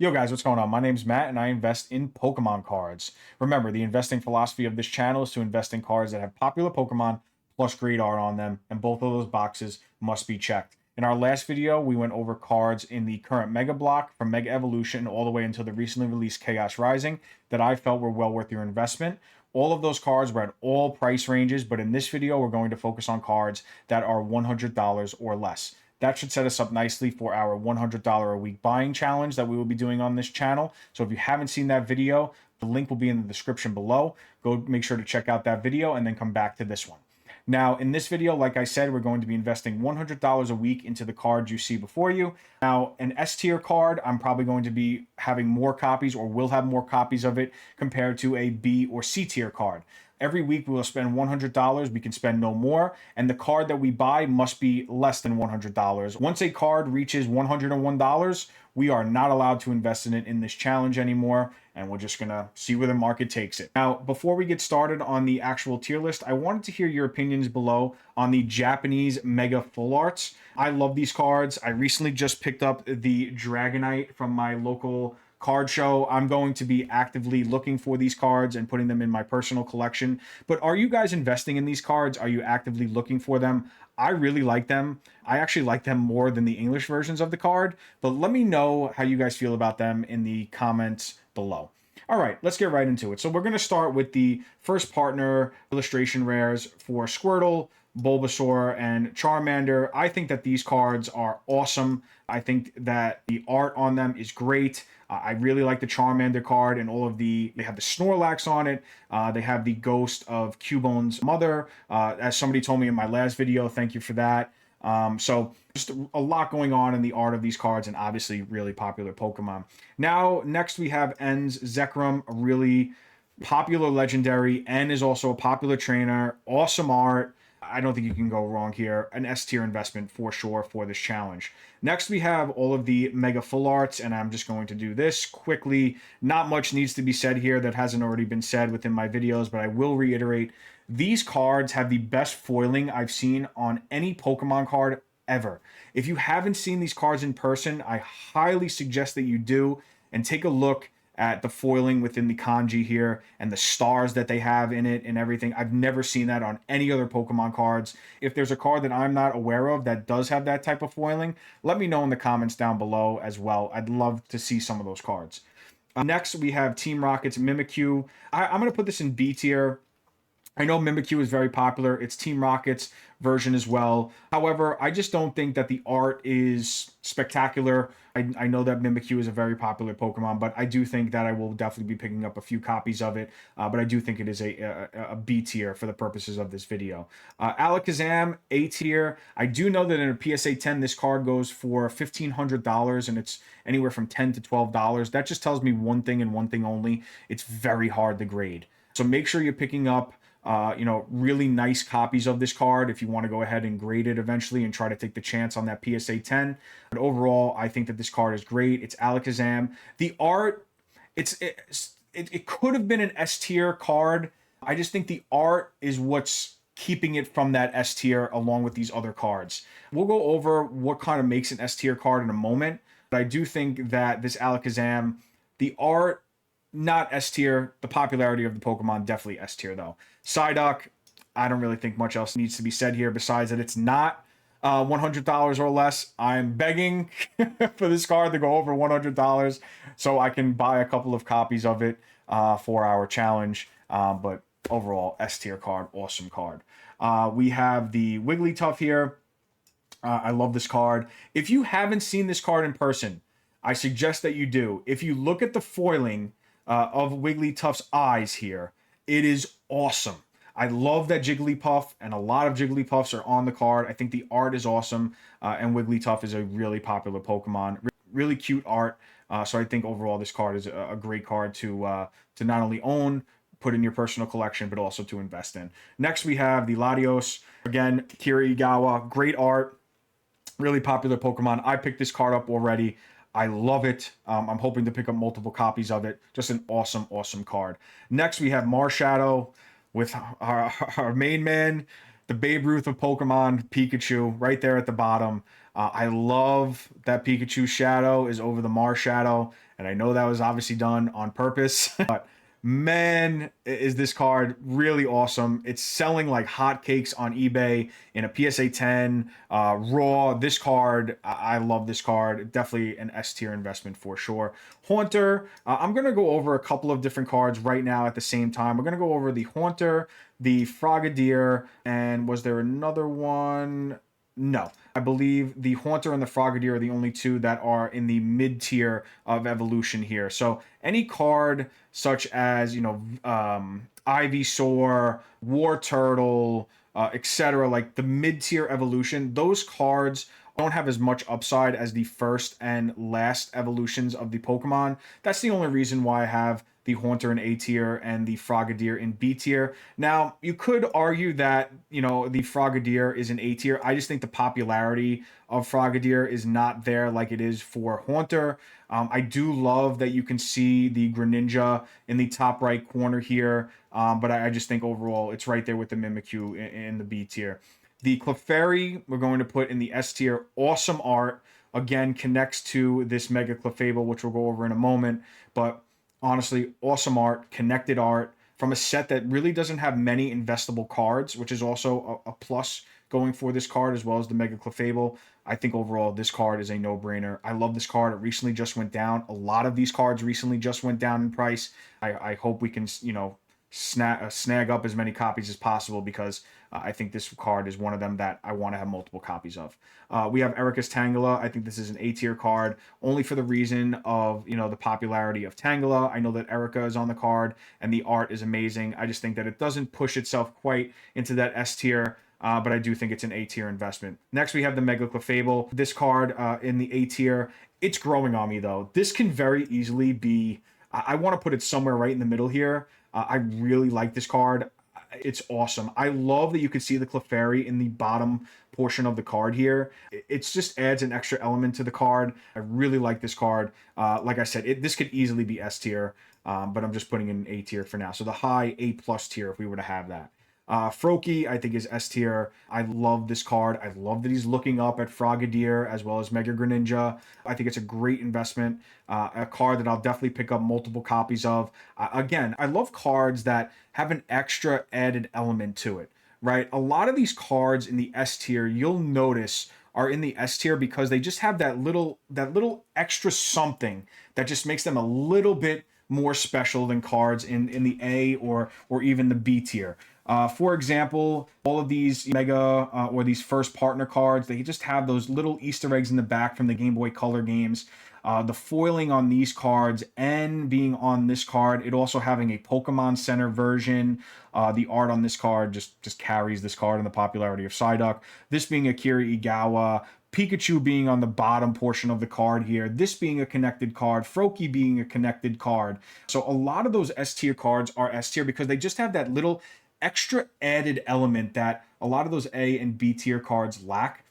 Yo guys, what's going on? My name's Matt and I invest in Pokemon cards. Remember, the investing philosophy of this channel is to invest in cards that have popular Pokemon plus great art on them, and both of those boxes must be checked. In our last video, we went over cards in the current Mega Block from Mega Evolution all the way until the recently released Chaos Rising that I felt were well worth your investment. All of those cards were at all price ranges, but in this video, we're going to focus on cards that are $100 or less. That should set us up nicely for our $100 a week buying challenge that we will be doing on this channel. So if you haven't seen that video, the link will be in the description below. Go make sure to check out that video and then come back to this one. Now, in this video, like I said, we're going to be investing $100 a week into the cards you see before you. Now, an S tier card, I'm probably going to be having more copies or will have more copies of it compared to a B or C tier card. Every week we will spend $100. We can spend no more. And the card that we buy must be less than $100. Once a card reaches $101, we are not allowed to invest in it in this challenge anymore. And we're just going to see where the market takes it. Now, before we get started on the actual tier list, I wanted to hear your opinions below on the Japanese Mega Full Arts. I love these cards. I recently just picked up the Dragonite from my local card show. I'm going to be actively looking for these cards and putting them in my personal collection. But are you guys investing in these cards? Are you actively looking for them? I really like them. I actually like them more than the English versions of the card. But let me know how you guys feel about them in the comments below. All right, let's get right into it. So we're going to start with the first partner illustration rares for Squirtle, Bulbasaur, and Charmander. I think that these cards are awesome. I think that the art on them is great. I really like the Charmander card and all of they have the Snorlax on it. They have the ghost of Cubone's mother. As somebody told me in my last video, thank you for that. So just a lot going on in the art of these cards, and obviously really popular Pokemon. Now, next we have N's Zekrom, a really popular legendary. N is also a popular trainer. Awesome art. I don't think you can go wrong here. An S tier investment for sure for this challenge. Next, we have all of the Mega Full Arts, and I'm just going to do this quickly. Not much needs to be said here that hasn't already been said within my videos, but I will reiterate. These cards have the best foiling I've seen on any Pokemon card ever. If you haven't seen these cards in person, I highly suggest that you do and take a look at the foiling within the kanji here and the stars that they have in it and everything. I've never seen that on any other Pokemon cards. If there's a card that I'm not aware of that does have that type of foiling, let me know in the comments down below as well. I'd love to see some of those cards. Next, we have Team Rocket's Mimikyu. I'm going to put this in B tier. I know Mimikyu is very popular. It's Team Rocket's version as well. However, I just don't think that the art is spectacular. I know that Mimikyu is a very popular Pokemon, but I do think that I will definitely be picking up a few copies of it. But I do think it is a B tier for the purposes of this video. Alakazam, A tier. I do know that in a PSA 10, this card goes for $1,500, and it's anywhere from $10 to $12. That just tells me one thing and one thing only. It's very hard to grade. So make sure you're picking up really nice copies of this card if you want to go ahead and grade it eventually and try to take the chance on that PSA 10. But overall, I think that this card is great. It's Alakazam. The art, it could have been an S tier card. I just think the art is what's keeping it from that S tier along with these other cards. We'll go over what kind of makes an S tier card in a moment, but I do think that this Alakazam, the art, not S tier. The popularity of the Pokemon, definitely S tier though. Psyduck, I don't really think much else needs to be said here besides that it's not $100 or less. I'm begging for this card to go over $100 so I can buy a couple of copies of it for our challenge. But overall, S tier card, awesome card. We have the Wigglytuff here. I love this card. If you haven't seen this card in person, I suggest that you do. If you look at the foiling of Wigglytuff's eyes here, it is awesome. I love that Jigglypuff, and a lot of Jigglypuffs are on the card. I think the art is awesome, and Wigglytuff is a really popular Pokemon. Really cute art, so I think overall this card is a great card to not only own, put in your personal collection, but also to invest in. Next, we have the Latios. Again, Kirigawa, great art, really popular Pokemon. I picked this card up already. I love it. I'm hoping to pick up multiple copies of it. Just an awesome, awesome card. Next, we have Marshadow with our main man, the Babe Ruth of Pokemon, Pikachu, right there at the bottom. I love that Pikachu shadow is over the Marshadow, And I know that was obviously done on purpose, but man, is this card really awesome. It's selling like hotcakes on eBay in a PSA 10 raw. This card, I love this card. Definitely an S tier investment for sure. Haunter, I'm going to go over a couple of different cards right now at the same time. We're going to go over the Haunter, the Frogadier, and was there another one? No, I believe the Haunter and the Frogadier are the only two that are in the mid tier of evolution here. So any card such as, Ivysaur, War Turtle, etc., like the mid tier evolution, those cards don't have as much upside as the first and last evolutions of the Pokemon. That's the only reason why I have the Haunter in A tier and the Frogadier in B tier. Now, you could argue that, the Frogadier is in A tier. I just think the popularity of Frogadier is not there like it is for Haunter. I do love that you can see the Greninja in the top right corner here, but I just think overall it's right there with the Mimikyu in the B tier. The Clefairy, we're going to put in the S tier. Awesome art. Again, connects to this Mega Clefable, which we'll go over in a moment. But honestly, awesome art, connected art from a set that really doesn't have many investable cards, which is also a plus going for this card, as well as the Mega Clefable. I think overall this card is a no-brainer. I love this card. It recently just went down. A lot of these cards recently just went down in price. I hope we can, snag up as many copies as possible, because I think this card is one of them that I want to have multiple copies of. We have Erica's Tangela. I think this is an A tier card, only for the reason of, the popularity of Tangela. I know that Erica is on the card and the art is amazing. I just think that it doesn't push itself quite into that S tier. But I do think it's an A tier investment. Next, we have the Mega Clefable. This card in the A tier, it's growing on me though. This can very easily be, I want to put it somewhere right in the middle here. I really like this card. It's awesome. I love that you can see the Clefairy in the bottom portion of the card here. It just adds an extra element to the card. I really like this card. Like I said, this could easily be S tier, but I'm just putting it in A tier for now. So the high A plus tier if we were to have that. Froakie, I think, is S tier. I love this card. I love that he's looking up at Frogadier as well as Mega Greninja. I think it's a great investment. A card that I'll definitely pick up multiple copies of. Again, I love cards that have an extra added element to it, right? A lot of these cards in the S tier, you'll notice, are in the S tier because they just have that little extra something that just makes them a little bit more special than cards in the A or even the B tier. For example, all of these Mega or these first partner cards, they just have those little Easter eggs in the back from the Game Boy Color games. The foiling on these cards and being on this card, it also having a Pokemon Center version. The art on this card just carries this card and the popularity of Psyduck. This being Akira Igawa, Pikachu being on the bottom portion of the card here, this being a connected card, Froakie being a connected card. So a lot of those S tier cards are S tier because they just have that little extra added element that a lot of those A and B tier cards lack.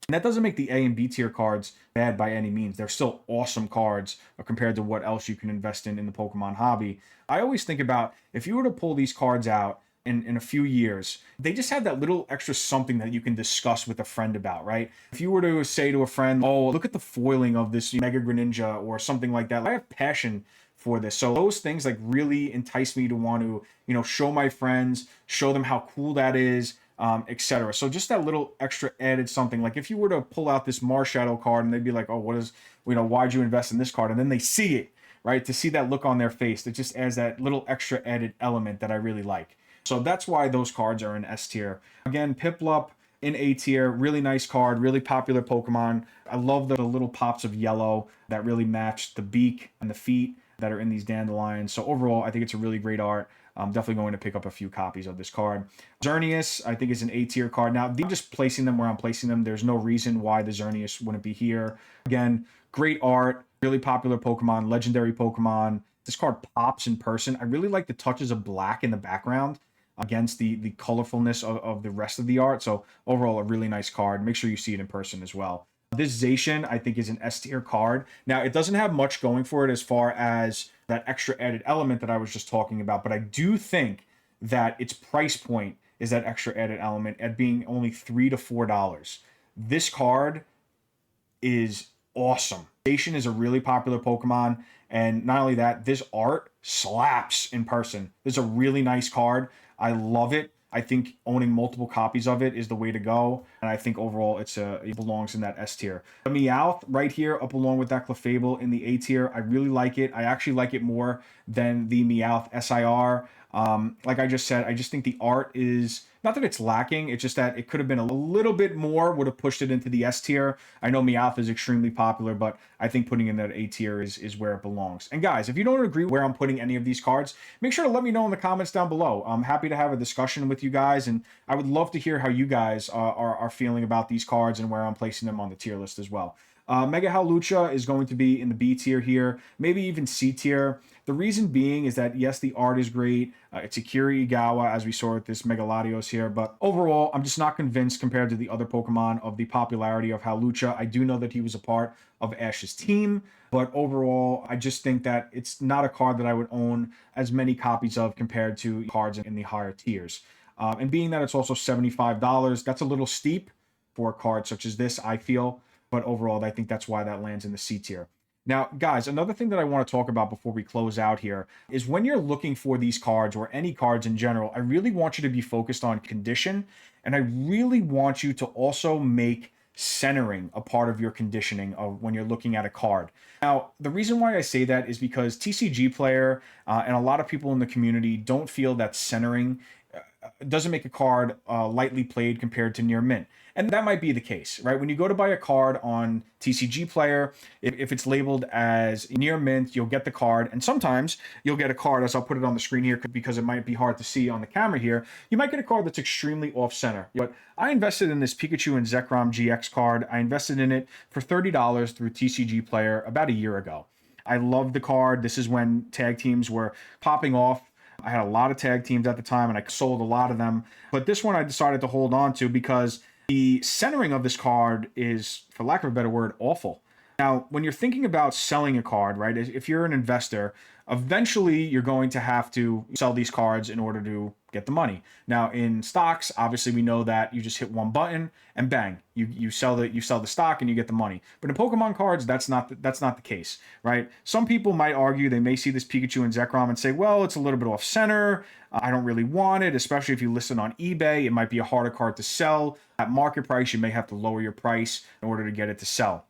And that doesn't make the A and B tier cards bad by any means. They're still awesome cards compared to what else you can invest in the Pokemon hobby. I always think about, if you were to pull these cards out in a few years, they just have that little extra something that you can discuss with a friend about, right? If you were to say to a friend, oh, look at the foiling of this Mega Greninja or something like that, I have passion for this. So those things like really entice me to want to, show my friends, show them how cool that is, etc. So just that little extra added something. Like if you were to pull out this Marshadow card and they'd be like, oh, why'd you invest in this card? And then they see it, right? To see that look on their face, it just adds that little extra added element that I really like. So that's why those cards are in S tier. Again, Piplup in A tier, really nice card, really popular Pokemon. I love the little pops of yellow that really match the beak and the feet that are in these dandelions. So overall, I think it's a really great art. I'm definitely going to pick up a few copies of this card. Xerneas, I think, is an A tier card. Now, I'm just placing them where I'm placing them. There's no reason why the Xerneas wouldn't be here. Again, great art, really popular Pokemon, legendary Pokemon. This card pops in person. I really like the touches of black in the background against the colorfulness of the rest of the art. So overall, a really nice card. Make sure you see it in person as well. This Zacian, I think, is an S tier card. Now, it doesn't have much going for it as far as that extra added element that I was just talking about, but I do think that its price point is that extra added element at being only $3 to $4. This card is awesome. Station is a really popular Pokemon, and not only that, this art slaps in person. This is a really nice card. I love it. I think owning multiple copies of it is the way to go, and I think overall it belongs in that S tier. The Meowth right here, up along with that Clefable in the A tier, I really like it. I actually like it more than the Meowth SIR. Like I just said, I just think the art is, not that it's lacking, it's just that it could have been a little bit more, would have pushed it into the S tier. I know Meowth is extremely popular, but I think putting in that A tier is where it belongs. And guys, if you don't agree where I'm putting any of these cards, make sure to let me know in the comments down below. I'm happy to have a discussion with you guys, and I would love to hear how you guys are feeling about these cards and where I'm placing them on the tier list as well. Mega Hawlucha is going to be in the B tier here, maybe even C tier. The reason being is that, yes, the art is great. It's Akira Igawa, as we saw with this Mega Latios here. But overall, I'm just not convinced compared to the other Pokemon of the popularity of Hawlucha. I do know that he was a part of Ash's team. But overall, I just think that it's not a card that I would own as many copies of compared to cards in the higher tiers. And being that it's also $75, that's a little steep for a card such as this, I feel. But overall, I think that's why that lands in the C tier. Now, guys, another thing that I want to talk about before we close out here is when you're looking for these cards or any cards in general, I really want you to be focused on condition, and I really want you to also make centering a part of your conditioning of when you're looking at a card. Now, the reason why I say that is because TCG Player and a lot of people in the community don't feel that centering doesn't make a card lightly played compared to near mint. And that might be the case, right? When you go to buy a card on TCG Player, if it's labeled as near mint, you'll get the card. And sometimes you'll get a card, as I'll put it on the screen here because it might be hard to see on the camera here. You might get a card that's extremely off center. But I invested in this Pikachu and Zekrom GX card. I invested in it for $30 through TCG Player about a year ago. I love the card. This is when tag teams were popping off. I had a lot of tag teams at the time, and I sold a lot of them. But this one I decided to hold on to because the centering of this card is, for lack of a better word, awful. Now, when you're thinking about selling a card, right, if you're an investor, eventually you're going to have to sell these cards in order to get the money. Now, in stocks, obviously we know that you just hit one button and bang, you sell the stock and you get the money. But in Pokemon cards, that's not the case, right? Some people might argue, they may see this Pikachu and Zekrom and say, well, it's a little bit off center. I don't really want it, especially if you list it on eBay. It might be a harder card to sell. At market price, you may have to lower your price in order to get it to sell.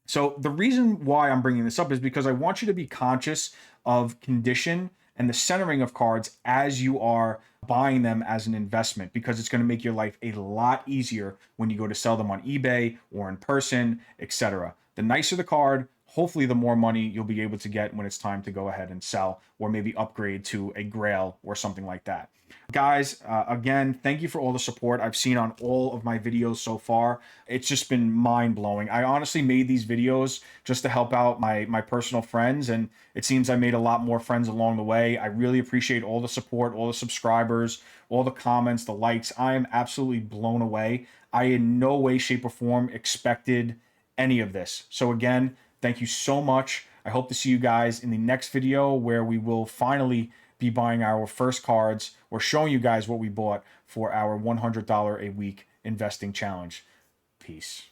So the reason why I'm bringing this up is because I want you to be conscious of condition and the centering of cards as you are buying them as an investment, because it's going to make your life a lot easier when you go to sell them on eBay or in person, etc. The nicer the card, hopefully the more money you'll be able to get when it's time to go ahead and sell or maybe upgrade to a Grail or something like that. Guys, again, thank you for all the support I've seen on all of my videos so far. It's just been mind-blowing. I honestly made these videos just to help out my personal friends, and it seems I made a lot more friends along the way. I really appreciate all the support, all the subscribers, all the comments, the likes. I am absolutely blown away. I in no way, shape, or form expected any of this. So again, thank you so much. I hope to see you guys in the next video where we will finally be buying our first cards or showing you guys what we bought for our $100 a week investing challenge. Peace.